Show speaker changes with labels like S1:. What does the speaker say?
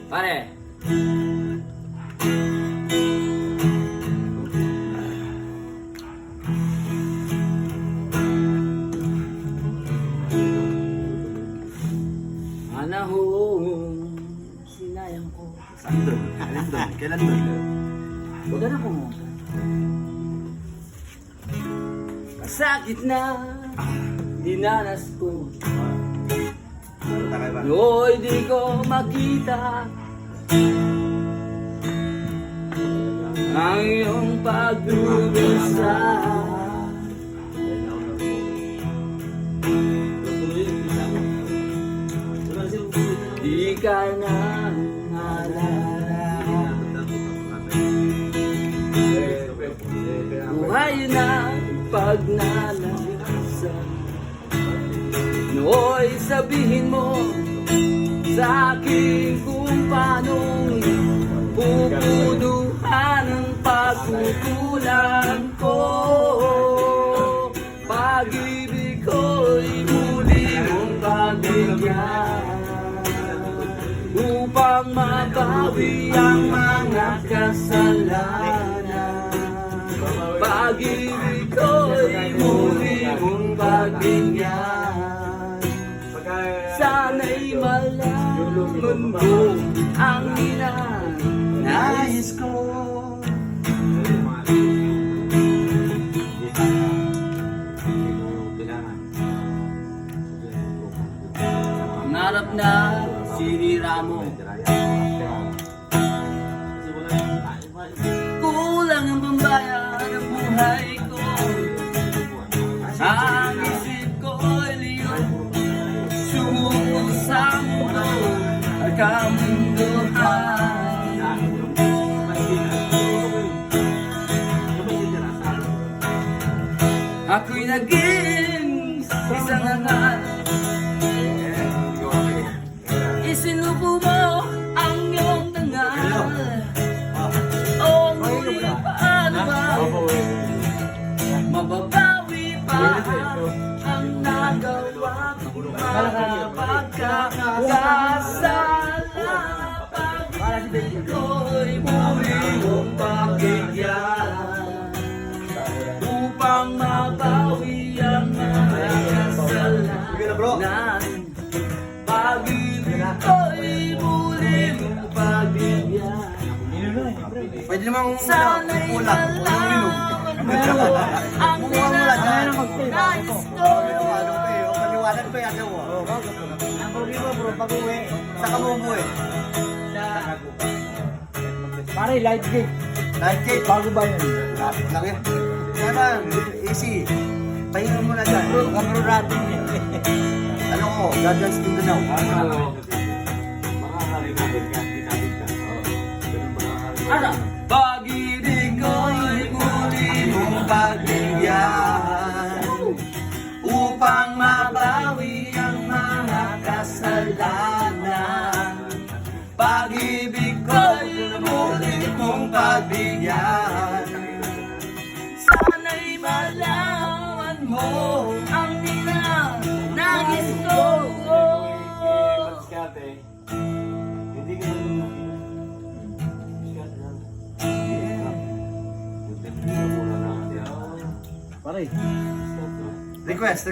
S1: Pare. Panahon, sinayang ko.
S2: Saan doon? Kailan doon? Kailan doon?
S1: Huwag na ko mo. Masakit na dinanas ko.
S2: Takay ba?
S1: No'y di ko makita ang iyong pagdurusa. Di ka na naalala. Buhay na pagnalasan. Nooy sabihin mo sa akin kung paano'y pupunuhan ang pagkukulang ko. Pag-ibig ko'y muli mong pagbigyan upang mabawi ang mga kasalanan. Pag-ibig ko'y muli mong pagbigyan. Sana'y malaman mo ang ninanais ko. Pangarap na sinira mo. Kulang ang pambayad ng buhay ko. Ang isip ko'y liyo. Sumuko sa mundo at kamunduhan. Ako'y naging isang angal. Isinubo mo ang iyong tangal. O ngunit paano ba mababawi pa ang nagawa kong mga pagkakasala. Pag-ibig ko'y muli mong pagbigyan upang mabawi ang mga kasalanan. Pag-ibig ko'y muli mong pagbigyan.
S2: Pwede namang
S1: Sana'y
S2: ulang.
S1: malaman mo ang ninanais ko.
S2: Paliwanag ko yan mo. Ang problema bro, pag-uwi. Saan ka mo umuwi?
S3: Pare, light gate.
S2: Light gate.
S3: Bago ba yun?
S2: Laki. Yan, easy. Pahinga mo na dyan.
S3: Kamero natin eh.
S2: Ano ko? Dadans din na daw.
S1: Ano? Pag-ibig ko'y muli mong pagbigyan upang mabawi ang mga kasalanan. Pag-ibig ko'y muli mong pagbigyan. Sana'y malaman mo ang ninanais ko.
S4: Hindi ka
S3: Pare.
S2: Request.